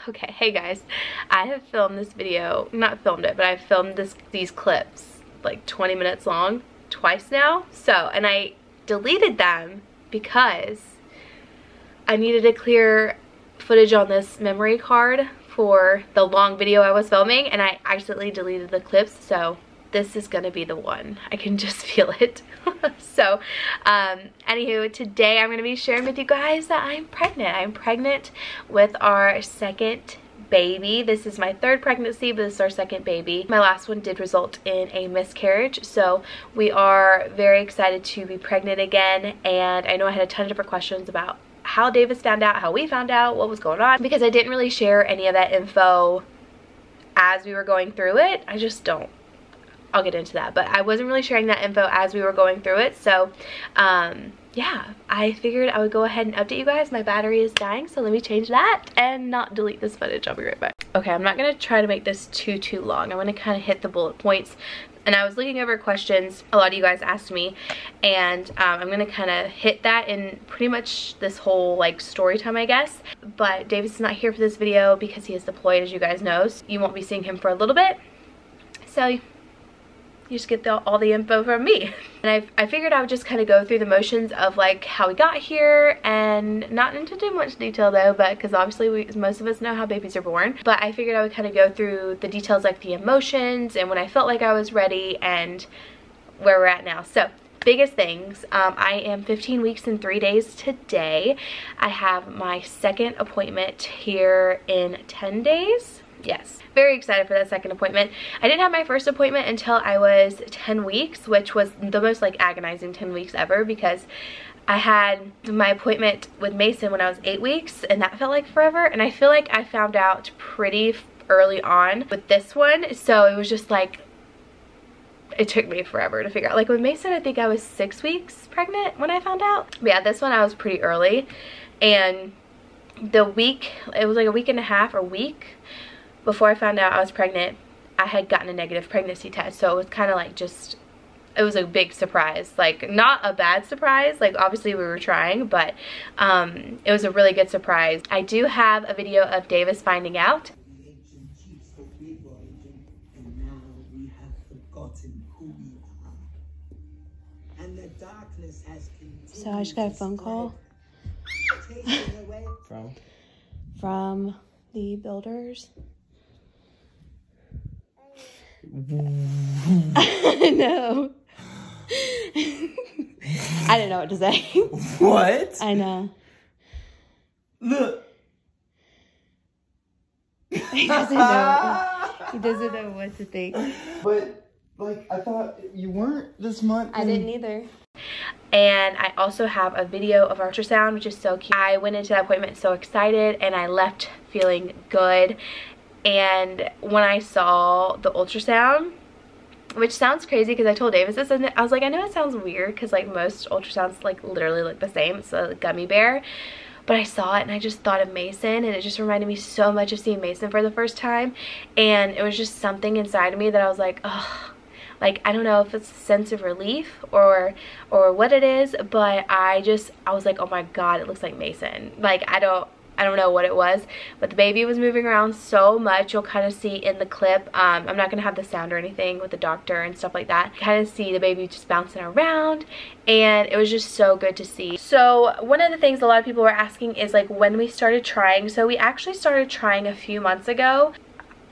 Okay, hey guys, I have filmed this video, not filmed it, but I've filmed these clips like 20 minutes long twice now. So, and I deleted them because I needed to clear footage on this memory card for the long video I was filming, and I accidentally deleted the clips, so this is gonna be the one. I can just feel it. So, anywho, today I'm gonna be sharing with you guys that I'm pregnant. I'm pregnant with our second baby. This is my third pregnancy, but this is our second baby. My last one did result in a miscarriage, so we are very excited to be pregnant again. And I know I had a ton of different questions about how Davis found out, how we found out, what was going on, because I didn't really share any of that info as we were going through it. I just don't. I'll get into that, but I wasn't really sharing that info as we were going through it. So yeah, I figured I would go ahead and update you guys. My battery is dying, so let me change that and not delete this footage. I'll be right back. Okay, I'm not gonna try to make this too long. I'm gonna kind of hit the bullet points. And I was looking over questions a lot of you guys asked me, and I'm gonna kind of hit that in pretty much this whole like story time, I guess. But Davis is not here for this video because he is deployed, as you guys know. So you won't be seeing him for a little bit, so you just get all the info from me. And I figured I would just kind of go through the motions of like how we got here, and not into too much detail though, but because obviously most of us know how babies are born. But I figured I would kind of go through the details, like the emotions and when I felt like I was ready and where we're at now. So biggest things, I am 15 weeks and 3 days today. I have my second appointment here in 10 days. Yes, very excited for that second appointment. I didn't have my first appointment until I was 10 weeks, which was the most like agonizing 10 weeks ever, because I had my appointment with Mason when I was 8 weeks, and that felt like forever. And I feel like I found out pretty early on with this one, so it was just like, it took me forever to figure out. Like with Mason, I think I was 6 weeks pregnant when I found out. But yeah, this one I was pretty early, and the week, it was like a week and a half or week before I found out I was pregnant, I had gotten a negative pregnancy test. So it was kind of like just, it was a big surprise. Like not a bad surprise, like obviously we were trying, but it was a really good surprise. I do have a video of Davis finding out. So I just got a phone call from the builders. No. I didn't know what to say. What? I know. Look. He doesn't know. He doesn't know what to think. But like, I thought you weren't this month. I didn't either. And I also have a video of ultrasound, which is so cute. I went into that appointment so excited, and I left feeling good. And when I saw the ultrasound, which sounds crazy because I told Davis this, and I was like, I know it sounds weird because like most ultrasounds like literally look the same. It's a gummy bear. But I saw it and I just thought of Mason, and it just reminded me so much of seeing Mason for the first time. And it was just something inside of me that I was like, oh, like I don't know if it's a sense of relief or what it is, but I was like, oh my god, it looks like Mason. Like I don't know what it was, but the baby was moving around so much. You'll kind of see in the clip. I'm not gonna have the sound or anything with the doctor and stuff like that. Kind of see the baby just bouncing around, and it was just so good to see. So one of the things a lot of people were asking is like when we started trying. So we actually started trying a few months ago.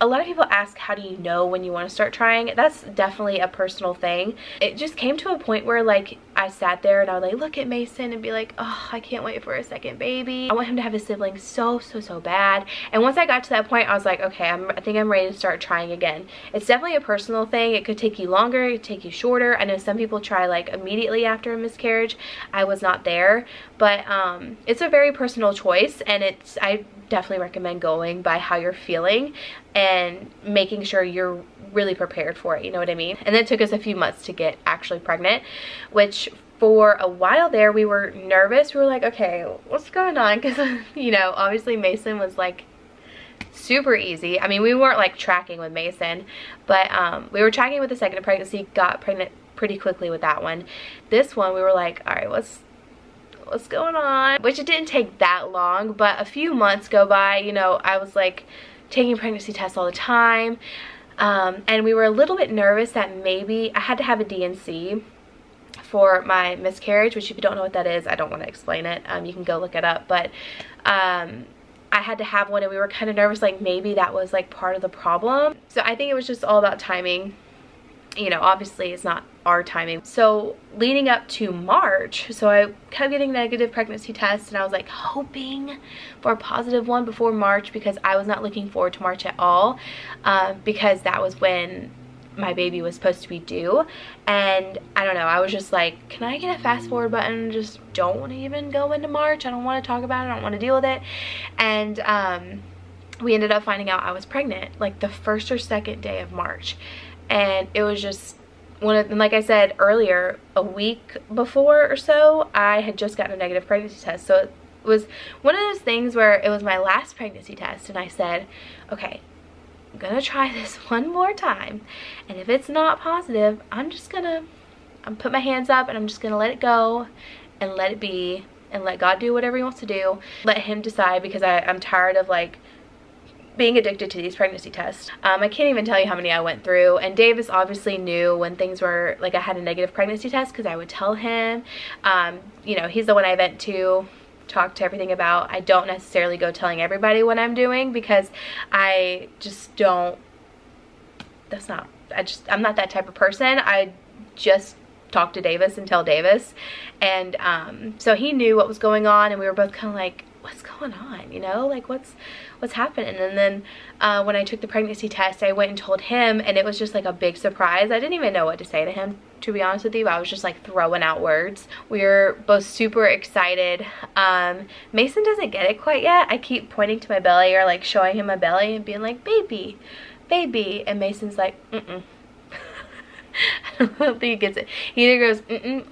A lot of people ask, how do you know when you want to start trying? That's definitely a personal thing. It just came to a point where like I sat there and I would like look at Mason and be like, oh, I can't wait for a second baby. I want him to have a sibling so bad. And once I got to that point, I was like, okay, I think I'm ready to start trying again. It's definitely a personal thing. It could take you longer, it could take you shorter. I know some people try like immediately after a miscarriage. I was not there, but it's a very personal choice, and I definitely recommend going by how you're feeling and making sure you're really prepared for it, you know what I mean? And then it took us a few months to get actually pregnant, which for a while there we were nervous. We were like, okay, what's going on? Because you know, obviously Mason was like super easy. I mean, we weren't like tracking with Mason, but we were tracking with the second pregnancy, got pregnant pretty quickly with that one. This one we were like, all right, what's going on? Which it didn't take that long, but a few months go by. You know, I was like taking pregnancy tests all the time. And we were a little bit nervous that maybe I had to have a D&C for my miscarriage, which if you don't know what that is, I don't want to explain it. You can go look it up, but I had to have one, and we were kind of nervous like maybe that was like part of the problem. So I think it was just all about timing. You know, obviously it's not our timing. So leading up to March, so I kept getting negative pregnancy tests, and I was like hoping for a positive one before March, because I was not looking forward to March at all, because that was when my baby was supposed to be due. And I don't know, I was just like, can I get a fast forward button? Just don't want to even go into March. I don't want to talk about it. I don't want to deal with it. And we ended up finding out I was pregnant like the first or second day of March. And it was just and like I said earlier, a week before or so, I had just gotten a negative pregnancy test. So it was one of those things where it was my last pregnancy test, and I said, okay, I'm gonna try this one more time, and if it's not positive, I'm put my hands up, and I'm just gonna let it go and let it be, and let God do whatever he wants to do. Let him decide, because I'm tired of like being addicted to these pregnancy tests. I can't even tell you how many I went through, and Davis obviously knew when things were like I had a negative pregnancy test, because I would tell him. You know, he's the one I vent to, talk to everything about. I don't necessarily go telling everybody what I'm doing, because I just don't, I'm not that type of person. I just talk to Davis and tell Davis. And so he knew what was going on, and we were both kind of like, what's going on, you know, like what's happening? And then when I took the pregnancy test, I went and told him, and it was just like a big surprise. I didn't even know what to say to him, to be honest with you. I was just like throwing out words. We were both super excited. Mason doesn't get it quite yet. I keep pointing to my belly, or like showing him my belly and being like, baby, baby, and Mason's like, I don't think he gets it. He either goes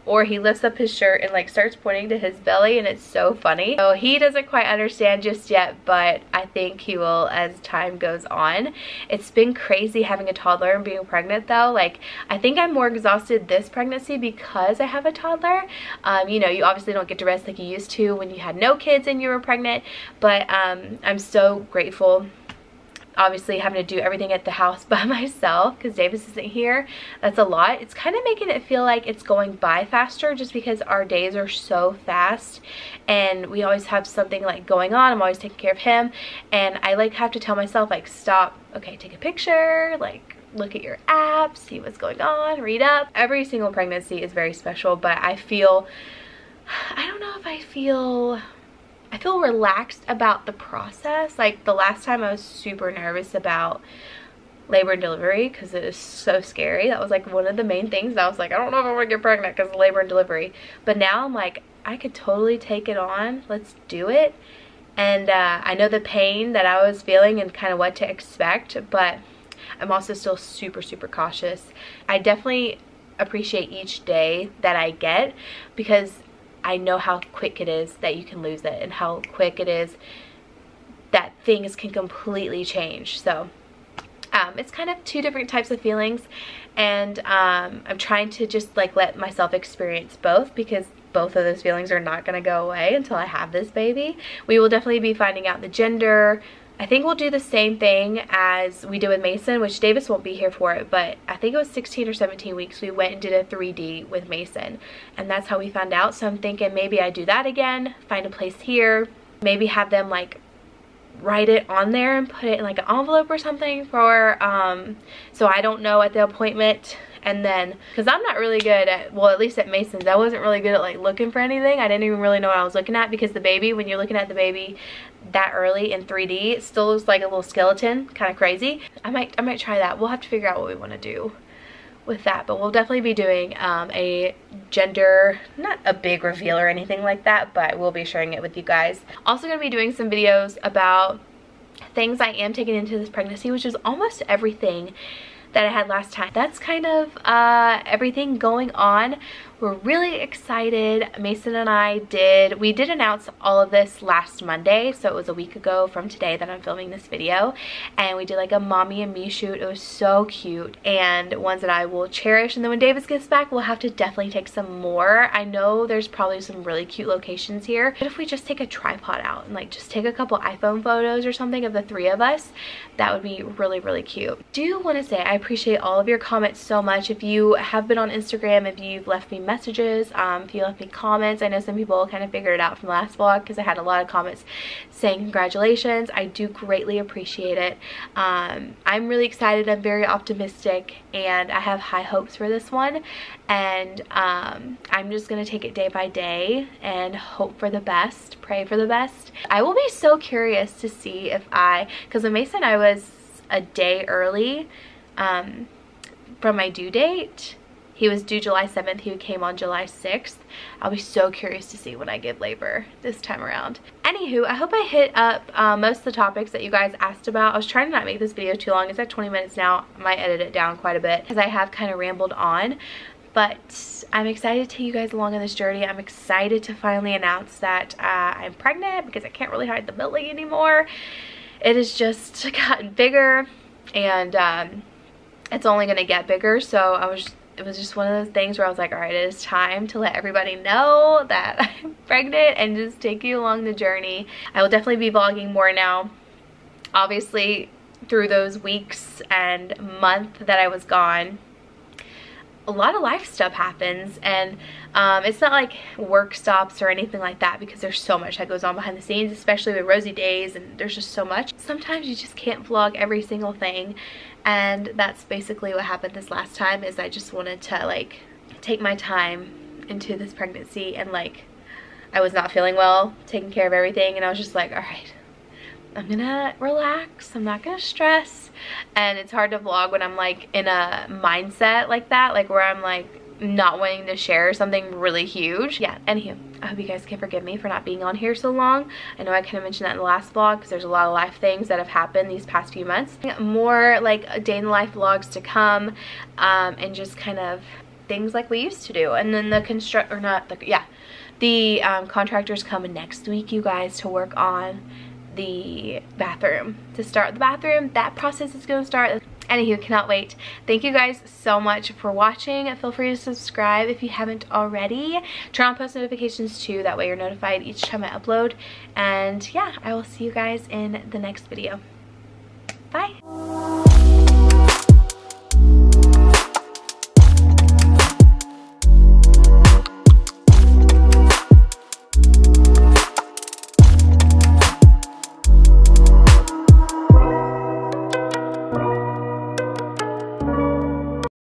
or he lifts up his shirt and like starts pointing to his belly, and it's so funny. So he doesn't quite understand just yet, but I think he will as time goes on. It's been crazy having a toddler and being pregnant though. Like, I think I'm more exhausted this pregnancy because I have a toddler. You know, you obviously don't get to rest like you used to when you had no kids and you were pregnant, but I'm so grateful. Obviously having to do everything at the house by myself because Davis isn't here, that's a lot. It's kind of making it feel like it's going by faster, just because our days are so fast and we always have something like going on. I'm always taking care of him, and I like have to tell myself like, stop, okay, take a picture, like look at your app, see what's going on, read up. Every single pregnancy is very special, but I don't know if I feel relaxed about the process. Like the last time I was super nervous about labor and delivery because it is so scary. That was like one of the main things. I was like, I don't know if I want to get pregnant because of labor and delivery. But now I'm like, I could totally take it on. Let's do it. And I know the pain that I was feeling and kind of what to expect, but I'm also still super, super cautious. I definitely appreciate each day that I get because I know how quick it is that you can lose it and how quick it is that things can completely change. So it's kind of two different types of feelings, and I'm trying to just like let myself experience both, because both of those feelings are not going to go away until I have this baby. We will definitely be finding out the gender. I think we'll do the same thing as we did with Mason, which Davis won't be here for it, but I think it was 16 or 17 weeks. We went and did a 3D with Mason, and that's how we found out. So I'm thinking maybe I do that again, find a place here, maybe have them like write it on there and put it in like an envelope or something for, so I don't know at the appointment. And then, because I'm not really good at, well, at least at Mason's, I wasn't really good at like looking for anything. I didn't even really know what I was looking at, because the baby, when you're looking at the baby that early in 3D, it still looks like a little skeleton, kind of crazy. I might try that. We'll have to figure out what we want to do with that, but we'll definitely be doing a gender, not a big reveal or anything like that, but we'll be sharing it with you guys. Also going to be doing some videos about things I am taking into this pregnancy, which is almost everything that I had last time. That's kind of everything going on We're really excited. Mason and I we did announce all of this last Monday, so it was a week ago from today that I'm filming this video, and we did like a mommy and me shoot. It was so cute, and ones that I will cherish. And then when Davis gets back, we'll have to definitely take some more. I know there's probably some really cute locations here. What if we just take a tripod out and like just take a couple iPhone photos or something of the three of us? That would be really, really cute. Do want to say I appreciate all of your comments so much. If you have been on Instagram, if you've left me messages, if you left me comments, I know some people kind of figured it out from the last vlog because I had a lot of comments saying congratulations. I do greatly appreciate it. I'm really excited. I'm very optimistic, and I have high hopes for this one, and I'm just gonna take it day by day and hope for the best, pray for the best. I will be so curious to see if because with Mason I was a day early from my due date. He was due July 7th. He came on July 6th. I'll be so curious to see when I give labor this time around. Anywho, I hope I hit up most of the topics that you guys asked about. I was trying to not make this video too long. It's at 20 minutes now. I might edit it down quite a bit because I have kind of rambled on. But I'm excited to take you guys along on this journey. I'm excited to finally announce that I'm pregnant because I can't really hide the belly anymore. It has just gotten bigger, and it's only going to get bigger. So it was just one of those things where I was like, all right, it is time to let everybody know that I'm pregnant and just take you along the journey. I will definitely be vlogging more now. Obviously, through those weeks and month that I was gone, a lot of life stuff happens, and it's not like work stops or anything like that because there's so much that goes on behind the scenes, especially with Rosie days, and there's just so much. Sometimes you just can't vlog every single thing, and that's basically what happened this last time. Is I just wanted to like take my time into this pregnancy, and like I was not feeling well, taking care of everything, and I was just like, all right, I'm gonna relax, I'm not gonna stress. And it's hard to vlog when I'm like in a mindset like that, like where I'm like not wanting to share something really huge. Yeah, anywho, I hope you guys can forgive me for not being on here so long. I know I kind of mentioned that in the last vlog because there's a lot of life things that have happened these past few months. More like a day in the life vlogs to come, and just kind of things like we used to do. And then the contractors coming next week, you guys, to work on the bathroom, to start the bathroom. That process is going to start. Anywho, cannot wait. Thank you guys so much for watching. Feel free to subscribe if you haven't already. Turn on post notifications too, that way you're notified each time I upload. And yeah, I will see you guys in the next video. Bye.